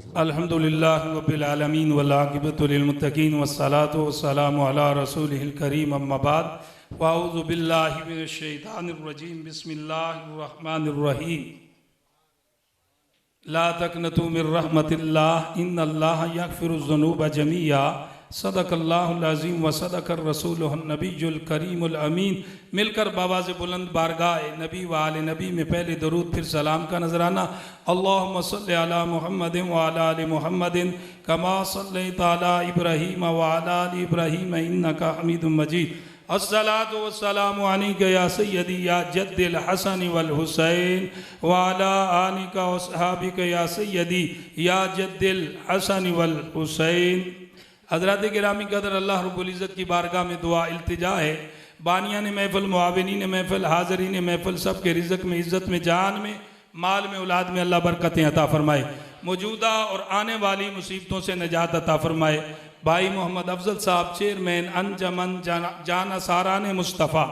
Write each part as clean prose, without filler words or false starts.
अल्हम्दुलिल्लाह रब्बिल आलमीन वल आक़िबतु लिल मुत्तक़ीन वस्सलातु वस्सलामु अला रसूलिहिल करीम अम्मा बाद वअऊज़ु बिल्लाहि मिनश शैतानिर रजीम बिस्मिल्लाहिर रहमानिर रहीम ला तक़नतू मिर रहमतिल्लाह इन्नल्लाह यग़फ़िरुज़ ज़ुनूब जमीआ सदक़ल्लाहुल अज़ीम व सदक़र रसूलुहुन नबियुल करीमुल अमीन। मिलकर बावाज़ बुलंद बारगाह नबी व आले नबी में पहले दरूद फिर सलाम का नजराना। अल्लाहुम्मा सल्लि अला मुहम्मदिन व अला आलि मुहम्मदिन कमा सल्लैता अला इब्राहीम व अला आलि इब्राहीम इन्नका हमीदुम मजीद। अस्सलातु वस्सलामु अलैका या सय्यदी या जद्दिल हसन वल हुसैन व अला आलिका व अस्हाबिका या सय्यदी या जद्दिल हसन वल हुसैन। हज़रात गिरामी कदर अल्लाह रब्बुल इज़्ज़त की बारगाह में दुआ इल्तिजा है। बानिया ने महफ़िल, मुआविनीन ने महफ़िल, हाज़रीन महफ़िल, सब के रिज़्क़ में, इज़्ज़त में, जान में, माल में, औलाद में अल्लाह बरकतें अता फ़रमाए। मौजूदा और आने वाली मुसीबतों से निजात अता फ़रमाए। भाई मोहम्मद अफजल साहब चेयरमैन अंजमन जाना सारान मुस्तफ़ा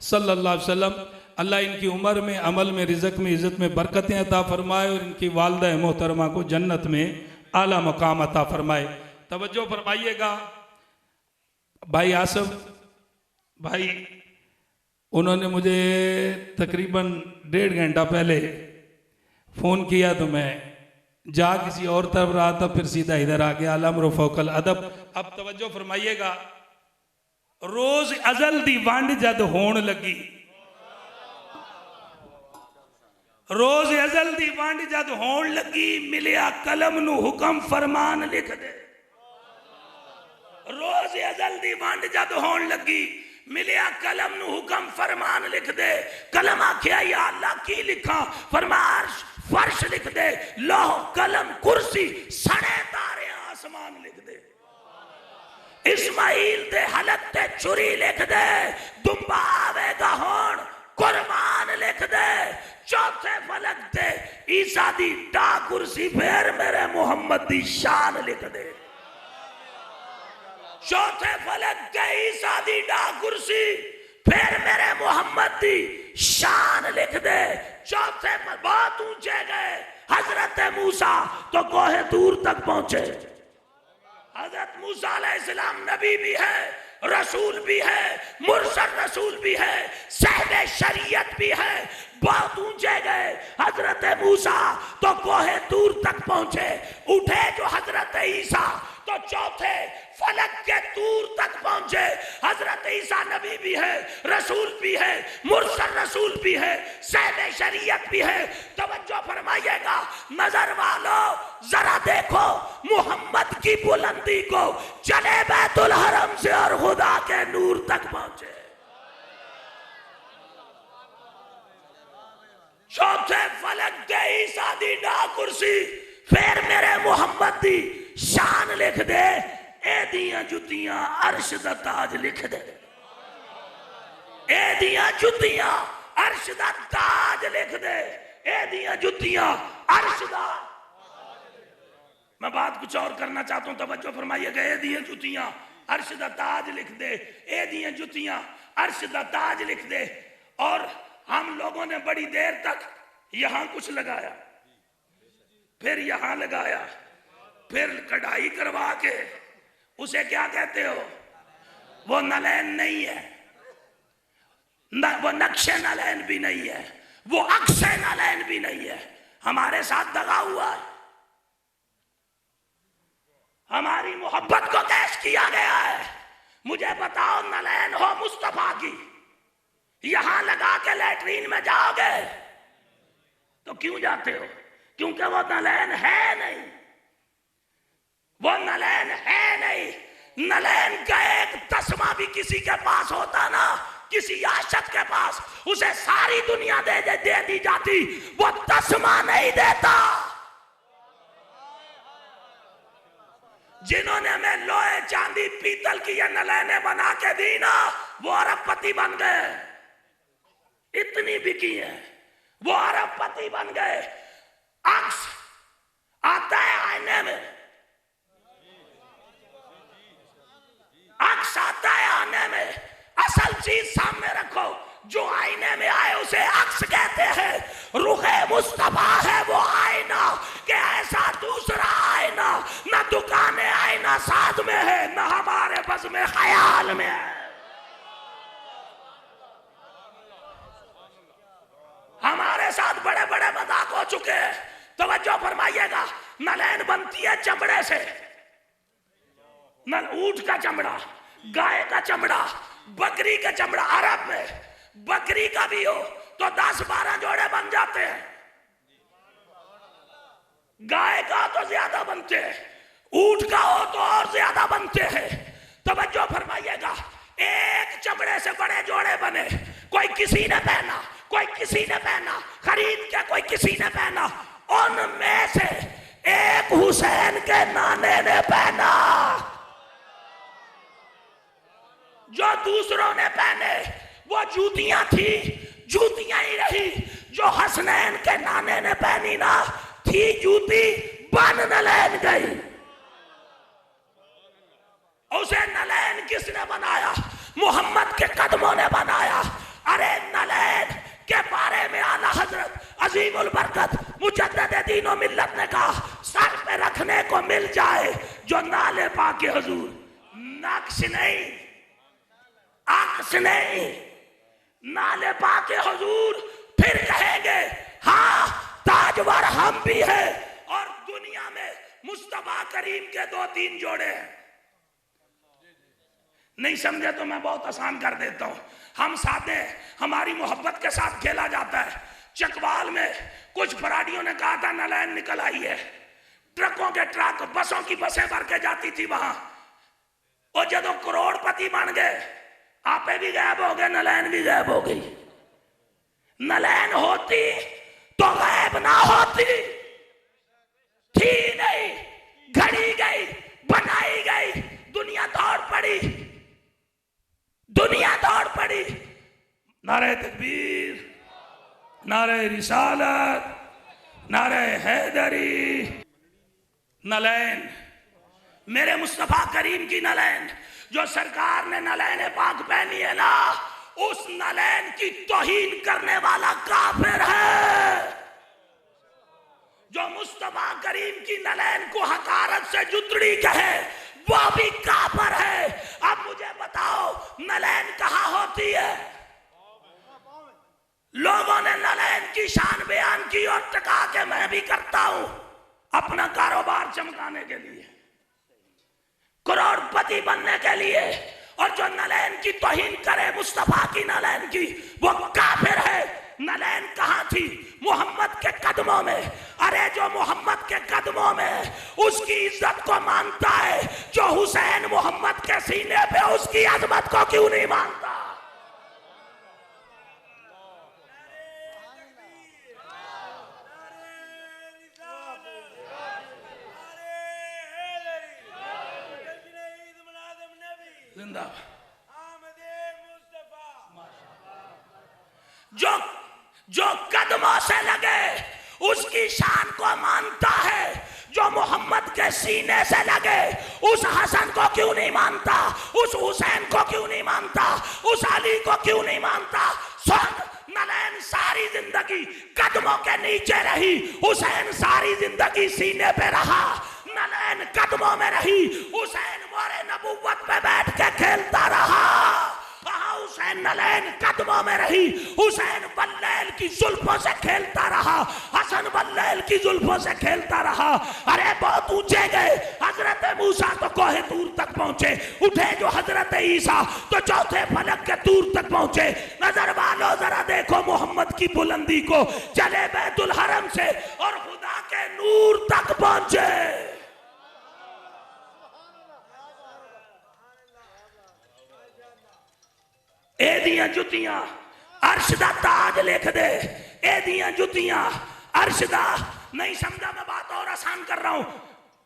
सल्लल्लाहु अलैहि वसल्लम, अल्लाह इनकी उम्र में, अमल में, रिज़्क़ में, इज़्ज़त में बरकतें अता फ़रमाए और इनकी वालदा मोहतरमा को जन्नत में आला मकाम अता फ़रमाए। तवज्जो फरमाइएगा। भाई आसफ भाई, उन्होंने मुझे तकरीबन 1.5 घंटा पहले फ़ोन किया तो मैं जा किसी और तरफ रहा था, फिर सीधा इधर आ गया। अलअम्रु फ़ौक़ल अदब। अब तवज्जो फरमाइएगा। रोज़ अज़ल दी वंड जद होण लगी, रोज़ अज़ल दी वंड जद होण लगी, मिलिया कलम नू हुक्म फरमान लिख दे। रोज़ अज़ल दी वंड जद होण लगी, मिलिया कलम नू हुक्म फरमान लिख दे। कलम आख्या या अल्लाह की लिखा, फरमाश फर्श लिख दे, लौह कलम कुर्सी सड़े तारे आसमान लिख दे। इस्माइल दे हलक ते छुरी लिख दे, दुम्बा आवेगा होण कुर्बान लिख दे। चौथे फलक ते ईसा दी डा कुर्सी, फिर मेरे मुहम्मद दी शान लिख दे। चौथे फलक के ईसा दी डा कुर्सी, फिर मेरे मोहम्मद दी शान लिख दे। चौथे पर बहुत ऊंचे गए हजरत मूसा तो कोहे दूर तक पहुंचे। हजरत मूसा अलैहिस्सलाम नबी भी है, रसूल भी है, मुरसल रसूल भी है, साहिब शरीयत भी है। बहुत ऊंचे गए हजरत मूसा तो कोहे दूर तक पहुंचे। उठे जो हजरत ईसा तो चौथे फलक के दूर तक पहुंचे। हजरत ईसा नबी भी है, रसूल भी है, मुरसल रसूल भी है, साहिब शरीयत भी है। तवज्जो फरमाइएगा। नजर वालों जरा देखो मोहम्मद की बुलंदी को, चले बैतुल हरम से और खुदा के नूर तक पहुंचे। चौथे फलक के ईसा दी डा कुर्सी, फिर मेरे मोहम्मद दी शान लिख दे। ए दियां जुतियां अर्श दा ताज लिख दे। ए दियां जुतियां अर्श दा ताज लिख दे। ए दियां जुतियां अर्श दा। मैं बात कुछ और करना चाहता हूं, तवज्जो फरमाइएगा। ए दियां जुतियां अर्श दा ताज लिख दे। ए दियां जुतियां अर्श दा ताज लिख दे। और हम लोगों ने बड़ी देर तक यहां कुछ लगाया, फिर यहां लगाया, फिर कढ़ाई करवा के उसे क्या कहते हो? वो नलैन नहीं है, वो नक्शे नलैन भी नहीं है, वो अक्से नलैन भी नहीं है। हमारे साथ दगा हुआ है। हमारी मोहब्बत को कैश किया गया है। मुझे बताओ, नलैन हो मुस्तफा की, यहां लगा के लैट्रीन में जाओगे तो क्यों जाते हो? क्योंकि वो नलैन है नहीं, वो नलैन है नहीं। नलैन का एक तस्मा भी किसी के पास होता ना, किसी आशिक के पास, उसे सारी दुनिया दे दी जाती, वो तस्मा नहीं देता। जिन्होंने हमें लोहे चांदी पीतल की ये नलैने बना के दी ना, वो अरबपति बन गए। इतनी बिकी है, वो अरबपति बन गए। अक्स आता है आईने में, अक्स आता है आईने में। असल चीज सामने रखो, जो आईने में आए उसे अक्स कहते हैं। रुखे मुस्तफा है वो आईना, कि ऐसा दूसरा आईना मुराद में है, न हमारे बस में ख्याल में है। हमारे साथ बड़े बड़े मजाक हो चुके हैं। तवज्जो फरमाइएगा, नलैन बनती है चमड़े से, ऊंट का चमड़ा, गाय का चमड़ा, बकरी का चमड़ा। अरब में बकरी का भी हो तो 10-12 जोड़े बन जाते हैं, गाय का तो ज्यादा बनते हैं, ऊंट का हो तो और ज्यादा बनते हैं। तवज्जो फरमाइएगा, एक चमड़े से बड़े जोड़े बने, कोई किसी ने पहना, कोई किसी ने पहना, खरीद के कोई किसी ने पहना, उनमें से एक हुसैन के नाने ने पहना। जो दूसरों ने पहने वो जूतियां थी, जूतियां ही रही। जो हसनैन के नाने ने पहनी ना, थी जूती बन नलैन गई। उसे नलैन किसने बनाया? मोहम्मद के कदमों ने बनाया। अरे नलैन के बारे में आला हजरत अजीमुल बरकत मुजद्दिद दीन व मिल्लत ने कहा, सर पे रखने को मिल जाए जो नाले पाके हुजूर, नक्श नहीं, अक्स नहीं, नाले पाके हुजूर, फिर कहेंगे हाँ ताजवर हम भी है। और दुनिया में मुस्तफा करीम के 2-3 जोड़े हैं। नहीं समझे तो मैं बहुत आसान कर देता हूं। हम सादे, हमारी मोहब्बत के साथ खेला जाता है। चकवाल में कुछ फराडियों ने कहा था नलैन निकल आई है, ट्रकों के ट्रक, बसों की बसें भर के जाती थी वहां। और जब करोड़पति बन गए, आपे भी गायब हो गए, नलैन भी गायब हो गई। नलैन होती तो गायब ना होती, थी नहीं, घड़ी गई, बनाई गई, दुनिया दौड़ पड़ी, दुनिया दौड़ पड़ी। नारे तकबीर, नारे रिसालत, नारे हैदरी। नलैन, मेरे मुस्तफा करीम की नलैन, जो सरकार ने नलैन पाक पहनी है ना, उस नलैन की तौहीन करने वाला काफिर है। जो मुस्तफा करीम की नलैन को हकारत से जुतड़ी कहे, वो भी काफिर है। अब मुझे बताओ नलैन कहाँ होती है? लोगों ने नलैन की शान बयान की और टका के मैं भी करता हूं, अपना कारोबार चमकाने के लिए, करोड़पति बनने के लिए। और जो नलैन की तौहीन करे मुस्तफा की नलैन की, वो काफिर है। नलैन कहाँ थी? मोहम्मद के कदमों में। अरे जो मोहम्मद के कदमों में, उसकी इज्जत को मानता है, जो हुसैन मोहम्मद के सीने पे, उसकी अजमत को क्यों नहीं मानता? जो कदमों से लगे उसकी शान को मानता है, जो मोहम्मद के सीने से लगे उस हसन को क्यों नहीं मानता? उस हुसैन को क्यों नहीं मानता? उस अली को क्यों नहीं मानता? सुन, नलैन सारी जिंदगी कदमों के नीचे रही, हुसैन सारी जिंदगी सीने पे रहा। नलैन कदमों में रही, हुसैन मोरे नबुव्वत पे बैठ के खेलता रहा। हुसैन नलैन कदमों में रही, हुसैन बल्लैल की जुल्फों से खेलता रहा, हसन बल्लैल की जुल्फों से खेलता रहा। अरे बहुत ऊंचे गए, हजरत मूसा तो कोहे तूर तक पहुंचे, उठे जो हजरत ईसा तो चौथे फलक के तूर तक पहुंचे। नजर वालो जरा देखो मोहम्मद की बुलंदी को, चले बैतुल हरम से और खुदा के नूर तक पहुंचे। एदियां जुतियां अर्श दा ताज लिख दे, एदियां जुतियां अर्श दा। नहीं समझा मैं बात और आसान कर रहा हूं।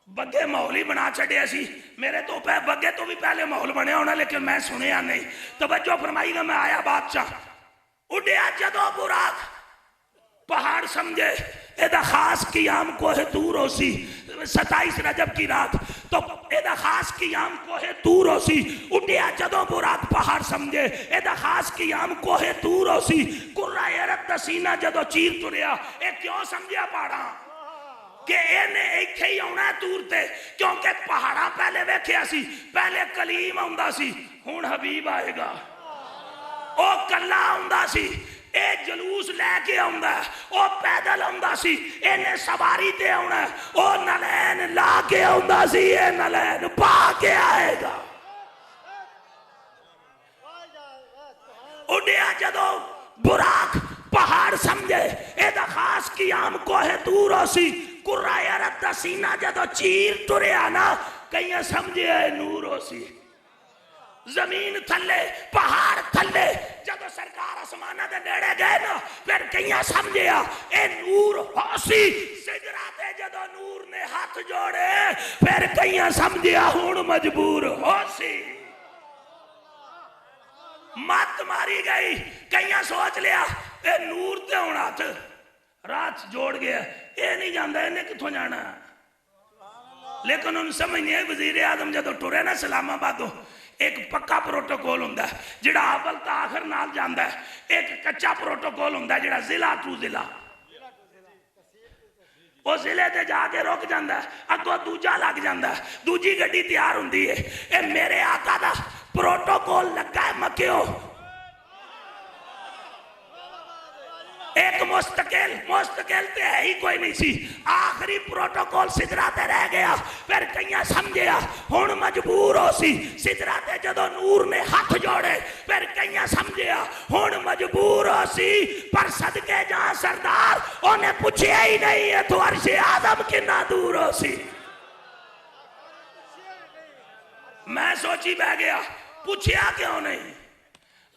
बग्गे माहौल ही बना छड़िया सी, मेरे तो बग्गे तो भी पहले माहौल बने होना, लेकिन मैं सुनिया नहीं। तवज्जो फरमाईगा, मैं आया बादशाह उड़िया जदों बुराक पहाड़ समझे, एदा खास कियाम कोहे तूर होसी। 27 रजब की रात तो एदा खास कियाम कोहे तूर होसी, उड़िया जदों बुराक पहाड़ समझे, एदा खास कियाम कोहे तूर होसी। कुर्रा हैरत दा सीना जदों चीर तुरिया, ए क्यों समझिया पहाड़ा? कि इन्हें इत्थे ही आना तूर ते, क्योंकि पहाड़ा पहले वेख्या सी, पहले कलीम आउंदा सी, हुण हबीब आएगा। ओ कल्ला आउंदा सी, ए जलूस लैके आउंदा, ओ पैदल आउंदा सी, इन्हें सवारी ते आउना, ओ नलैन ला के आउंदा सी, ए नलैन पा के आएगा। उड़िया जदों बुराक पहाड़ समझे एदा खास कियाम कोहे तूर सी, कुर्रा यारत दा सीना जदों चीर तुरिया ना, कई समझे नूर सी। जमीन थले पहाड़ थले जदों सरकार आसमाना दे नेड़े गए ना, फिर कई समझिया ए नूर होसी। सिजरा ते जदों नूर ने हाथ जोड़े, फिर कई समझिया हुण मजबूर होसी। मत मारी गई, कई सोच लिया ए नूर ते हुण हाथ रात जोड़ गया, ये नहीं जाता इन्हें कितों जाना। लेकिन उन समझ नहीं आई, वजीर आजम जदों टुरे ना इस्लामाबादों, एक पक्का प्रोटोकॉल हुंदा जिहड़ा अव्वल तो आखिर नाल जांदा है, एक कच्चा प्रोटोकॉल हुंदा जिहड़ा जिला टू जिला, वो जिले ते जाके रुक जांदा, अगों दूजा लग जांदा, दूजी गड्डी तैयार हुंदी है। ए मेरे आका दा प्रोटोकॉल लगा है मक्कियो, एक मुस्तकिल ते है ही कोई नहीं सी, आखिरी प्रोटोकॉल सिजरा ते रह गया। फिर कई समझिया हुण मजबूर हो सी, सिजरा ते जदों नूर ने हाथ जोड़े, फिर कई समझिया हुण मजबूर हो सी। पर सदके जा सरदार, उन्हें पूछया ही नहीं है तो अर्श आदम कितना दूर हो सी। मैं सोची बह गया, पूछया क्यों नहीं।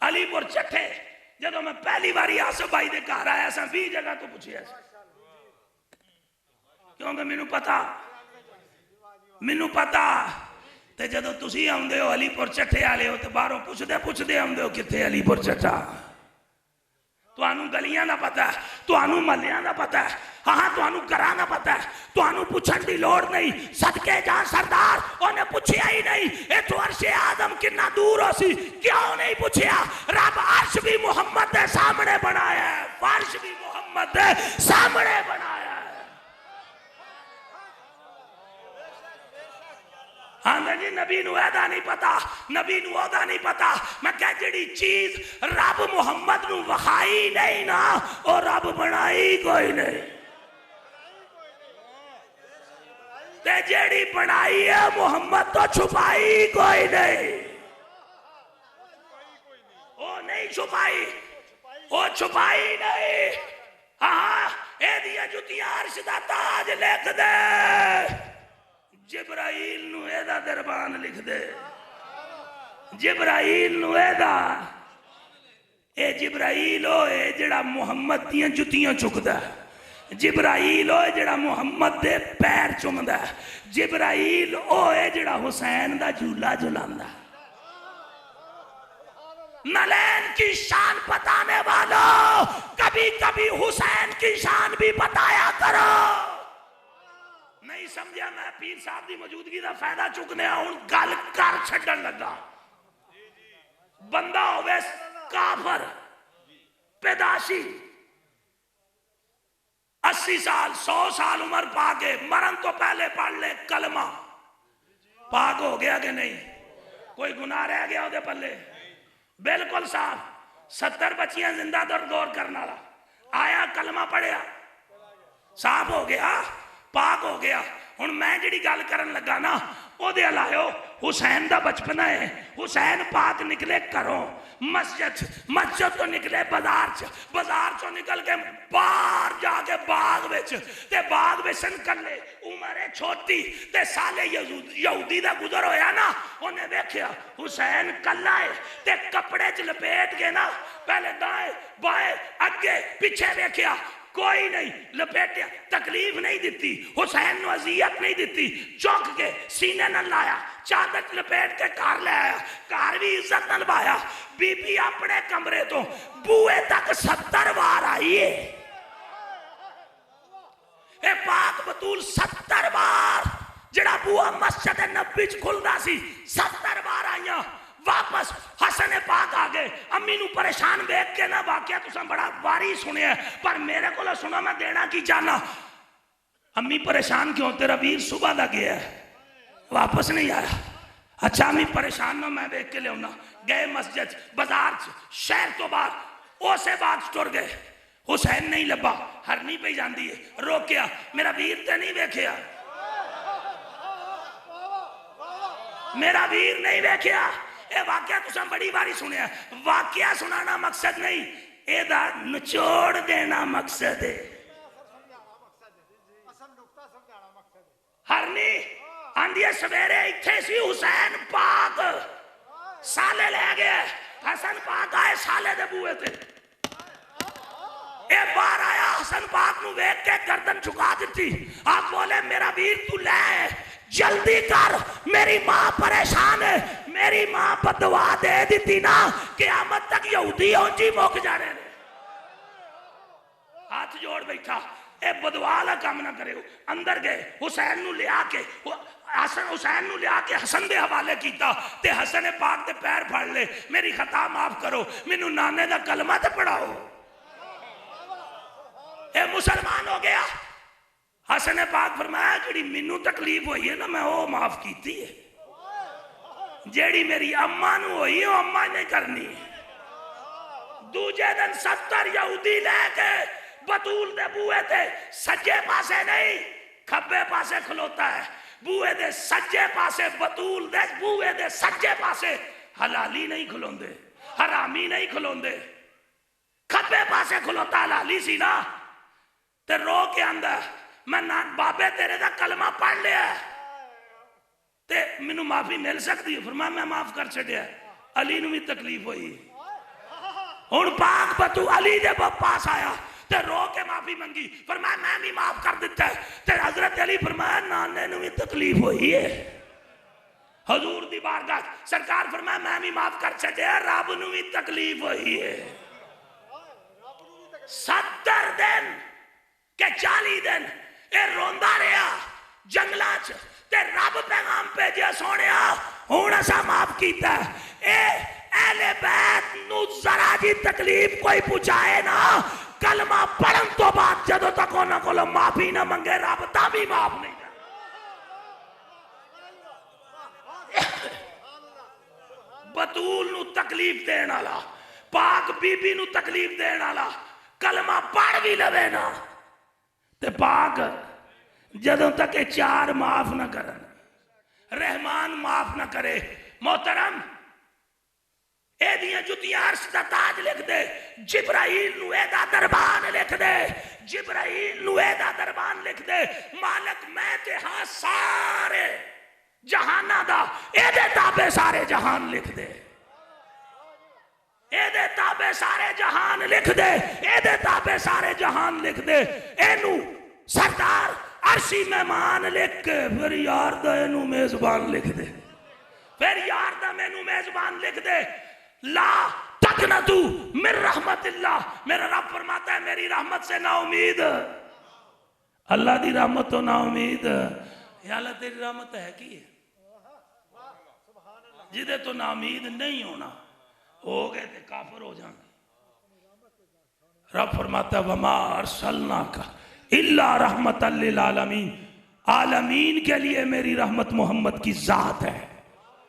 अलीपुर चट्ठे जदों मैं पहली बारी आसफ भाई के घर आया सा, 20 जगह तो पूछिया, क्योंकि मैनू पता ते जदों तुसी आउंदे हो अलीपुर चट्ठे वाले हो, तो बाहरों पुछदे आउंदे हो कित्थे अलीपुर चट्ठा। तुहानू गलियां दा पता है, तुहानू महल्लियां दा पता है, हाँ तुहानू घरां दा पता है, तुहानू पुछण दी लोड़ नहीं। सदके जा सरदार, उन्हें पूछया ही नहीं ए तो अर्श आदम कितना दूर हो सी, क्यों नहीं पूछया। रब अर्श भी मुहम्मद दे सामने बनाया है, फर्श भी मुहम्मद दे सामने बनाया है। हाँ जी, नबी नू ऐदा नहीं पता, नबी नू ओदा नहीं पता। मैं कह जिहड़ी चीज रब मुहम्मद नू वखाई नहीं ना, और रब बनाई कोई नहीं, ते जेड़ी बनाई है मुहम्मद तो छुपाई कोई नहीं। ओ नहीं छुपाई, ओ छुपाई नहीं। हाँ एदियां जुतियां अर्श दा ताज लिख दे, जिब्राइल नू एदा दरबान लिख दे, जिब्राइल नू एदा। ए जिब्राइल होए जेड़ा मुहम्मद दियां जुतियां चुकदा, जिब्राइल होए जेड़ा मुहम्मद दे पैर चुमदा, जिब्राइल होए जेड़ा हुसैन दा झूला झुलांदा। नलैन की शान बताने वालों, कभी कभी हुसैन की शान भी बताया करो। नहीं समझा, मैं पीर साहब की मौजूदगी का फायदा चुकने हुण गल कर छड्डण लगा। बंदा होवे काफर पैदाशी, 80 साल 100 साल उम्र पाके मरण तो पहले पढ़ ले कलमा, पाक हो गया कि नहीं, कोई गुनाह रह गया उहदे पल्ले, बिल्कुल साफ। 70 बच्चियां जिंदा दर गौर करने वाला आया, कलमा पढ़िया, साफ हो गया, पाक हो गया। हुण मैं जिहड़ी गल करन लगा ना, ओहदे अलायो हुसैन दा बचपना है। हुसैन पाक निकले घरों, मस्जिद तो निकले बाजार च, बाजार चो निकल के बाहर जाके बाग विच, ते बाग विच निकले, उम्र है छोटी, ते साले यहूदी दा गुजर होया ना, उन्हें वेख्या हुसैन कल्ला है, ते कपड़े च लपेट के ना, पहले दाएं बाएं अगे पीछे वेख्या, कोई नहीं लपेटिया, तकलीफ नहीं दी, हुसैन नू अजियत नहीं दी, चुक के सीने न लाया, चादर लपेट के घर ले आया, घर भी इज्जत न लवाया। बीबी अपने कमरे तो बूए तक 70 बार आई है, ए पाक बतूल 70 बार, जड़ा बुआ मस्जिद नबी च खुलदा सी 70 बार आईया। वापस हसन पाक आ गए, अम्मी नू परेशान देख के ना, वाकया तुसा बड़ा वारी सुनिया, पर मेरे को सुनो, मैं देना की चाहना। अम्मी परेशान क्यों? तेरा वीर सुबह का गया है, वापस नहीं आया। अच्छा अम्मी परेशान ना, मैं देख के लिया। गए मस्जिद, बाजार, शहर तो बाहर, उसे बात टुर गए। हुसैन नहीं लभा, हरनी पे जाती है, रोकिया, मेरा वीर तो नहीं वेखिया, मेरा वीर नहीं वेखिया। ये वाकया तुसा बड़ी बारी सुनिया। वाकया सुनाना मकसद नहीं, एदा निचोड़ देना मकसद है। हरनी आंधी सवेरे इत्थे सी, हुसैन पाक साले ले गए, हसन पाक आए साले दे बूए ते, ए बाहर आया, हसन पाक नु वेख के गर्दन झुका दी। आप बोले मेरा वीर तू ले जल्दी कर, मेरी मां परेशान है, मेरी मां बदवा दे दी ना, क़यामत तक यहूदी औंजी मुक जाने। हाथ जोड़ बैठा, ए बदवा वाला काम ना करे। अंदर गए, हुसैन नु लिया के हुसैन नु लिया के हसन दे हवाले कीता ते हसन पाक दे पैर फड़ ले, मेरी खता माफ करो, मैनू नाने दा कलमा ते पढ़ाओ। ए मुसलमान हो गया। हसन पाक फरमाया जेड़ी मैनू तकलीफ हुई है ना, मैं वो माफ की है, जेड़ी मेरी अम्मा नू हुई है अम्मा ने करनी। दूजे दिन 70 यहूदी लेके बतूल दे बूए थे, सज्जे पासे नहीं खब्बे पासे खलोता है, बूए दे सज्जे पासे, बतूल दे बूए दे सज्जे पासे। हलाली नहीं खलोंदे, हरामी नहीं खलोंदे, खब्बे पासे खलोता हलाली सी ना। ते रो के आंदा, मैं ना बाबे तेरे दा कलमा पढ़ लिया ते मैनू माफी मिल सकती है। फरमाया मैं माफ कर छड़िया, अली नू भी तकलीफ हुई। हुण पाक बतू अली दे पास आया ते रो के माफी मंगी, फरमाया मैं भी माफ कर दिता है। ते हजरत अली फरमाया नाने नू भी तकलीफ हुई है। हजूर दी बारगाह सरकार फरमाया मैं भी माफ कर छड़िया, रब नू भी तकलीफ हुई है। 70 दिन के 40 दिन ए रोंदा रहा जंगला च, ते रब पैगाम भेजिया सोनिया हुण असा माफ कीता। ए अहले बैत नू जरा जी तकलीफ कोई पहुंचाए ना, कलमा पढ़न तो बाद जदों तक उन्हां कोलों माफी ना मंगे, रब तां भी माफ नहीं करदा। बतूल नू तकलीफ देण वाला, पाक बीबी नू तकलीफ देण वाला कलमा पढ़ भी लवे ना, ते पाक जदों तक ये 4 माफ ना करन, रहमान माफ ना करे। मोहतरम एदियां जुतियां अर्श दा ताज लिख दे, जिब्राइल नू एदा दरबान लिख दे, जिब्राइल नू एदा दरबान लिख दे। मालक मैं ते हां सारे जहाना दा, एदे ताबे सारे जहान लिख दे, एदे ताबे सारे जहान लिख दे, एदे ताबे सारे जहान लिख दे। एनू सरदार अर्शी मेहमान लिख के फिर यार दा एनू मेजबान लिख दे, फिर यार दा मैनू मेजबान लिख दे। ला तकनतु मिर रहमतिल्लाह, मेरा रब फरमाता है मेरी रहमत से ना उम्मीद, अल्लाह दी रहमत तो ना उम्मीद। अल्लाह तेरी रहमत है की जिदे तो ना उम्मीद नहीं होना, हो गए तो काफिर हो जाएंगे। रब फरमाता वमा अरसलना का इल्ला रहमतल लिल आलमीन, आलमीन के लिए मेरी रहमत मोहम्मद की जात है,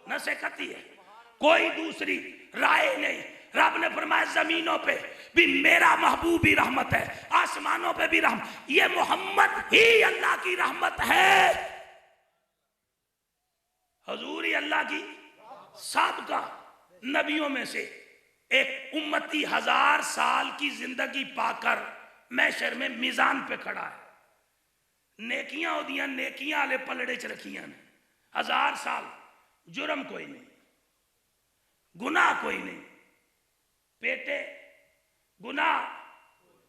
न सिकती है, कोई दूसरी राय नहीं। रब ने फरमाया जमीनों पे भी मेरा महबूब ही रहमत है, आसमानों पे भी रहमत, ये मोहम्मद ही अल्लाह की रहमत है। हजूर ही अल्लाह की साबका नबियों में से एक उम्मती 1000 साल की जिंदगी पाकर मैशर में मिजान पे खड़ा है, नेकियां ओदियां नेकियां आले पलड़े च रखियां ने। 1000 साल जुर्म कोई नहीं, गुनाह कोई नहीं, पेटे गुनाह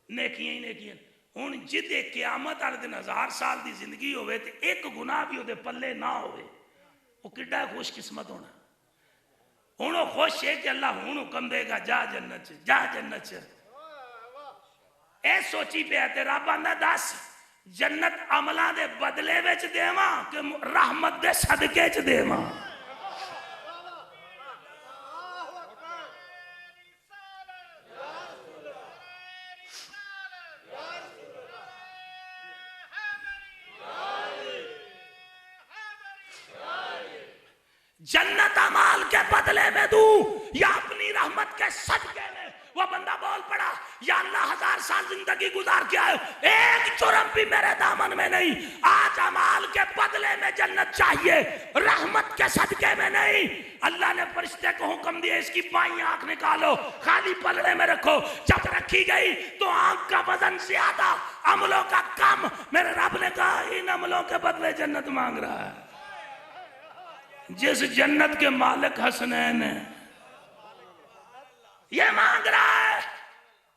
नेकियां ही नेकियां। हुण जिदे क़यामत वाले दिन 1000 साल की जिंदगी होवे ते एक गुनाह भी ओदे पल्ले ना होवे, वो किड्डा खुशकिस्मत होना। हुण वो खुश है कि अल्लाह हुण हुक्म देगा जा जन्नत च, जा जन्नत च। ए सोची पे ते रब आंदा दस जन्नत अमलां दे बदले विच देवां कि रहमत दे सदके च देवां। जन्नत अमाल के बदले में दूं या अपनी रहमत के सदके में। वो बंदा बोल पड़ा, या अल्लाह 1000 साल जिंदगी गुजार के आए, एक जुर्म भी मेरे दामन में नहीं, आज अमाल के बदले में जन्नत चाहिए, रहमत के सदके में नहीं। अल्लाह ने फरिश्ते को हुक्म दिया, इसकी बाईं आंख निकालो, खाली पलड़े में रखो। जब रखी गई तो आंख का वजन ज्यादा, अमलों का कम। मेरे रब ने कहा, इन अमलों के बदले जन्नत मांग रहा है। जिस जन्नत के मालिक हसनैन है, ये मांग रहा है।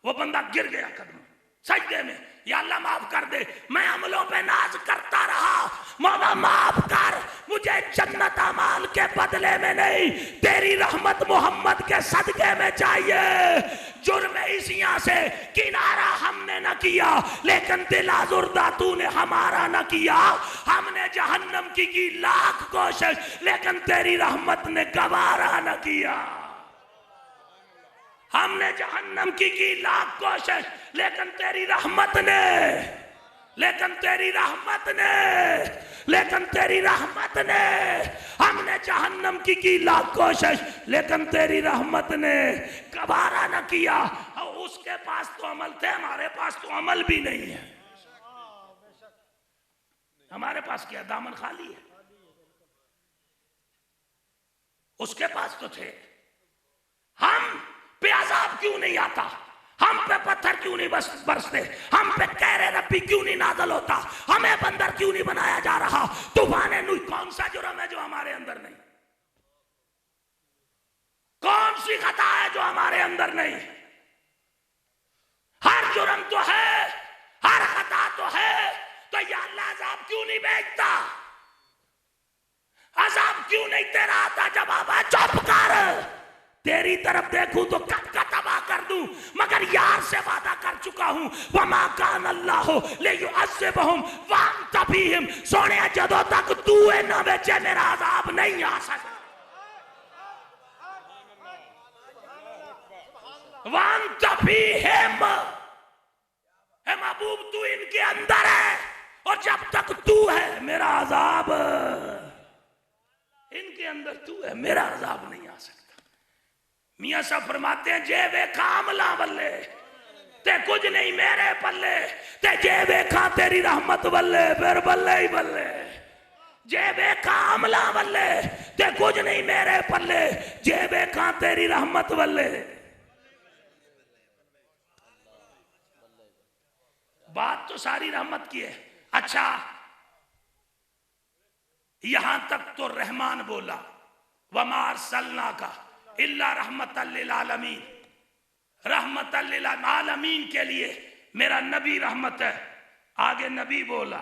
वो बंदा गिर गया कदम सजदे में, या अल्लाह माफ कर दे, मैं अमलों पे नाज करता रहा, मौला माफ कर, मुझे जन्नत अमाल के बदले में नहीं, तेरी रहमत मोहम्मद के सदके में चाहिए। जुर्म इसिया से किनारा हमने न किया, लेकिन दिल आज़ुर्दा तूने हमारा न किया। हमने जहन्नम की लाख कोशिश, लेकिन तेरी रहमत ने गवारा न किया। हमने जहन्नम की लाख कोशिश, लेकिन तेरी रहमत ने, लेकिन तेरी रहमत ने, लेकिन तेरी रहमत ने, हमने जहन्नम की लाख कोशिश, लेकिन तेरी रहमत ने गवारा न किया। और उसके पास तो अमल थे, हमारे पास तो अमल भी नहीं है। हमारे पास क्या, दामन खाली है। उसके पास तो थे। हम पे अज़ाब क्यों नहीं आता, हम पे पत्थर क्यों नहीं बरसते, हम पे कहरे रब्बी क्यों नहीं नाज़िल होता, हमें बंदर क्यों नहीं बनाया जा रहा। तूफान नूह कौन सा जुर्म है जो हमारे अंदर नहीं, कौन सी खता है जो हमारे अंदर नहीं। हर जुर्म तो है, हर खता तो है, तो या अल्लाह अज़ाब क्यों नहीं भेजता, अज़ाब क्यों नहीं तेरा आता। जवाब है चुप कर, तेरी तरफ देखूं तो कब का तबाह कर दूं, मगर यार से वादा कर चुका हूं, वमा कान अल्लाह लियुअज़्ज़िबहुम व अंत फ़ीहिम। सोने जदों तक तू ना बेचे मेरा अज़ाब नहीं आ सकता। व अंत फ़ीहिम, हे महबूब तू इनके अंदर है, और जब तक तू है मेरा अज़ाब, इनके अंदर तू है, मेरा अज़ाब नहीं आ सकता। मियाँ साहब फरमाते हैं, जे वे कामला बल्ले ते कुछ नहीं मेरे पल्ले, ते जे वेखा तेरी रहमत बल्ले, फिर बल्ले ही बल्ले। जे वे कामला बल्ले ते कुछ नहीं मेरे पल्ले, जे वेखा तेरी रहमत बल्ले। बात तो सारी रहमत की है। अच्छा, यहां तक तो रहमान बोला, वमा अरसलना का इल्ला रहमतल लिल आलमीन, रहमतल लिल आलमीन के लिए मेरा नबी रहमत है। आगे नबी बोला,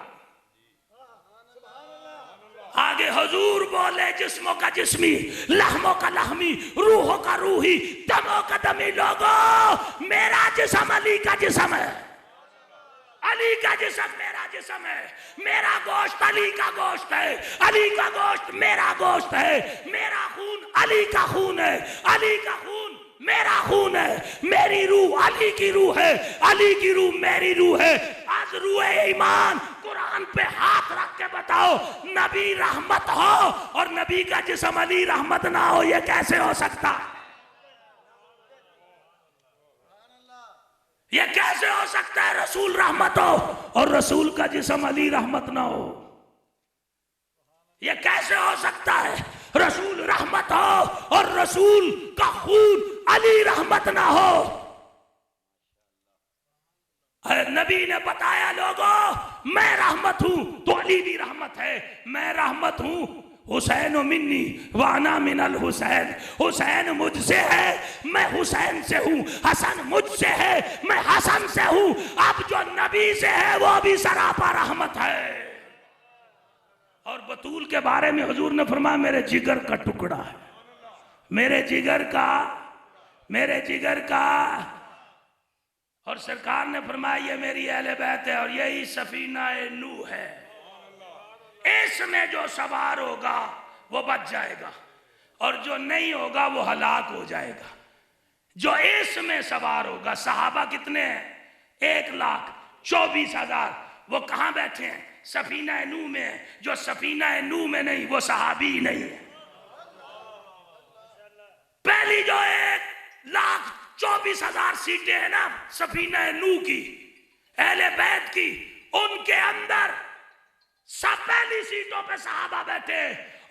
आगे हुजूर बोले, जिस्मों का जिस्मी, लहमों का लहमी, रूहों का रूही, दमों का दमी। लोगों, मेरा जिस्म अली का जिस्म है, अली का जिस्म मेरा जिस्म है, मेरा गोश्त अली का गोश्त है, अली का गोश्त मेरा गोश्त है, मेरा खून अली का खून है, अली का खून मेरा खून है, मेरी रूह अली की रूह है, अली की रूह मेरी रूह है। आज रूह ईमान कुरान पे हाथ रख के बताओ, नबी रहमत हो और नबी का जिस्म अली रहमत ना हो, ये कैसे हो सकता? ये कैसे हो सकता है? रसूल रहमत हो और रसूल का जिस्म अली रहमत ना हो, ये कैसे हो सकता है? रसूल रहमत हो और रसूल का खून अली रहमत ना हो। नबी ने बताया, लोगों मैं रहमत हूं तो अली भी रहमत है, मैं रहमत हूं, हुसैन मिन्नी वाना मिनल हुसैन, हुसैन मुझसे है मैं हुसैन से हूं, हसन मुझसे है मैं हसन से हूं। अब जो नबी से है वो भी सरापा रहमत है। और बतूल के बारे में हुजूर ने फरमाया, मेरे जिगर का टुकड़ा है, मेरे जिगर का, मेरे जिगर का। और सरकार ने फरमाया, ये मेरी अहले बैत है और यही सफीना नूह है, इसमें जो सवार होगा वो बच जाएगा और जो नहीं होगा वो हलाक हो जाएगा। जो इसमें सवार होगा, सहाबा कितने हैं? 1,24,000। वो कहां बैठे हैं? सफीना नूह में। जो सफीना नूह में नहीं वो सहाबी नहीं है। पहली जो 1,24,000 सीटें है ना सफीना नूह की, अहले बैत की, उनके अंदर सब पहली सीटों पे सहाबा बैठे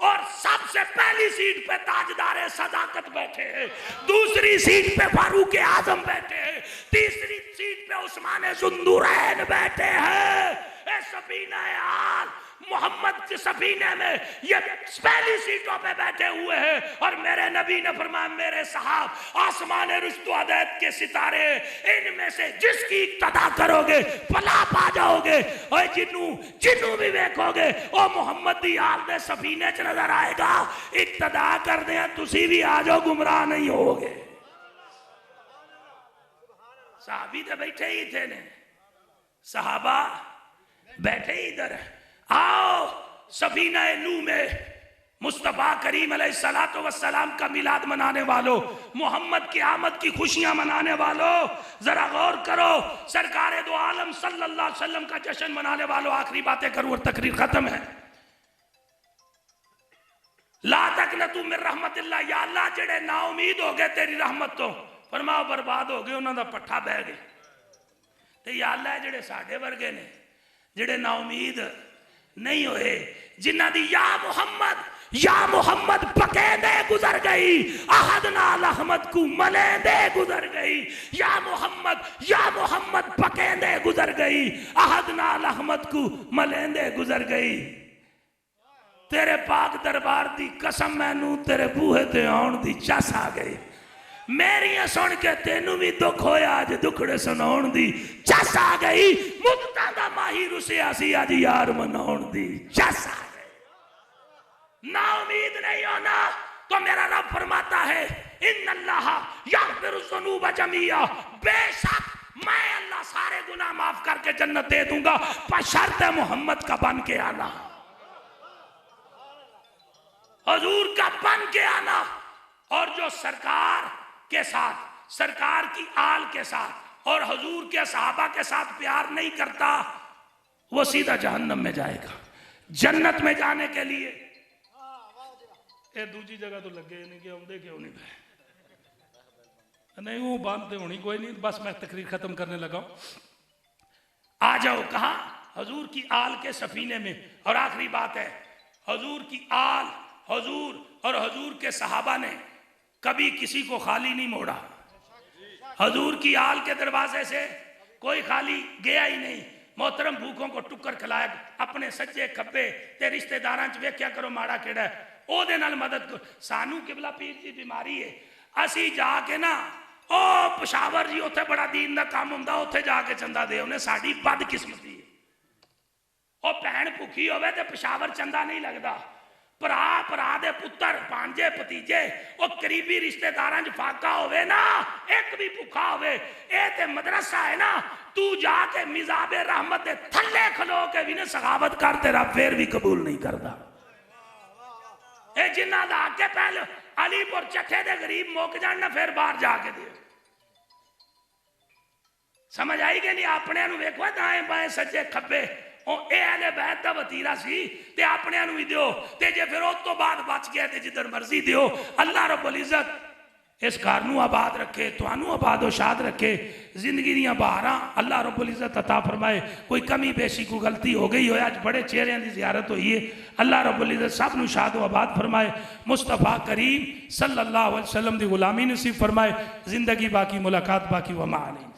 और सबसे पहली सीट पे ताजदार सदाकत बैठे हैं, दूसरी सीट पे फारूक आजम बैठे हैं, तीसरी सीट पे उस्मान जुंदुरैन बैठे हैं। सफीना आल मोहम्मद के सफीने में ये पहली सीटों पे बैठे हुए हैं और मेरे नबी ने फरमाया मेरे साहब आसमान रुश्तो अदैत के सितारे, इनमें से जिसकी इक्तदा करोगे फला पा जाओगे, और जिन्नू भी देखोगे ओ मोहम्मद दी आल दे सफीने च नजर आएगा। इक्तदा कर दे तुसी भी आ जाओ, गुमराह नहीं होगे। साहबी तो बैठे ही थे ने, सहाबा बैठे इधर। आओ सफीना नूह में मुस्तफा करीम अलैहिस्सलातु वस्सलाम का मिलाद मनाने वालों, मोहम्मद की आमद की खुशियां मनाने वालों, जरा गौर करो। सरकारे दो आलम सल्लल्लाहु अलैहि वसल्लम का जश्न मनाने वालों, आखिरी बातें करूं और तकरीर खत्म है। ला तकनतु मिन रहमतिल्लाह, या अल्लाह जेड़े ना उम्मीद हो गए तेरी रहमत तो फरमाओ बर्बाद हो गए, उन्हां दा पट्ठा बह गए। ते या अल्लाह जेड़े साडे वर्गे ने जेड़े ना उम्मीद नहीं होए, जिन्हां दी या मोहम्मद पकेंदे गुजर गई, अहद नाल अहमद को मलेंदे गुजर गई। या मोहम्मद पकेंदे गुजर गई, अहद नाल अहमद को मलेंदे गुजर गई। तेरे पाक दरबार दी कसम मैनू तेरे बूहे ते आउण दी चस आ गई। मेरिया सुन के तेनू भी दुख होया, अज दुखड़े सुनाउण दी चस आ गई। मुद्दा दा माही रुसिया सी, अज यार मनाउण दी चस आ गई। ना उम्मीद नहीं होना तो मेरा रब फरमाता है इन्नल्लाह यग़फिरु ज़ुनूब जमीआ, बेशक मैं अल्लाह सारे गुनाह माफ करके जन्नत दे दूंगा, पर शर्त है मोहम्मद का बन के आना, हुजूर का बन के आना। और जो सरकार के साथ, सरकार की आल के साथ और हुजूर के सहाबा के साथ प्यार नहीं करता वो सीधा जहन्नम में जाएगा। जन्नत में जाने के लिए ये दूसरी जगह तो लगे नहीं कि आउंदे क्यों नहीं नहीं, वो बांधते होनी कोई नहीं, बस मैं तकरीर खत्म करने लगा। आ जाओ कहा हुजूर की आल के सफीने में। और आखिरी बात है, हुजूर की आल, हुजूर और हुजूर के सहाबा ने कभी किसी को खाली नहीं मोड़ा। हुजूर की आल के दरवाजे से कोई खाली गया ही नहीं। मोहतरम भूखों को टुक्कर खिलाया, अपने सज्जे खब्बे ते रिश्तेदारां च वेख्या करो माड़ा केड़ा है, ओदे नाल मदद करो। सानू किबला पीर की बीमारी है, असी जाके ना ओ पेशावर जी उत्थे बड़ा दीन दा काम हुंदा, उत्थे जाके चंदा दे उन्हें, साडी बदकिस्मती है। ओ भैन भुखी होवे ते पेशावर चंदा नहीं लगदा, भरा दे पुत्र भांजे भतीजे और करीबी रिश्तेदारां च फाका होवे ना, एक भी भुखा होवे, ए ते मदरसा है ना, तू जाके मिजाबे रहमत दे थल्ले खलो के भी ने सखावत कर, तेरा फिर भी कबूल नहीं करदा। ए जिन्ना दा आके पहले अलीपुर चट्ठे दे गरीब मुक जान ना, फिर बाहर जाके दे। समझ आई कि नहीं? अपने नु वेखो दाएं बाएं सज्जे खब्बे, अहले बैत दा वतीरा सी ते अपने भी दियो, ते जे फिर उस तो बाद बच गया ते जिधर मर्जी दियो। अल्लाह रब्बुल इज्जत इस घर नू आबाद रखे, तुहानू आबाद शाद रखे, जिंदगी दियां बहारां अल्लाह रब्बुल इज्जत अता फरमाए। कोई कमी पेशी कोई गलती हो गई हो, अज बड़े चेहरियां की जियारत हुई है, अल्लाह रब्बुल इज्जत सब नू शाद आबाद फरमाए। मुस्तफा करीम सल्लल्लाहु अलैहि वसल्लम दी गुलामी नसीब फरमाए। जिंदगी बाकी, मुलाकात बाकी, वमा अलैना।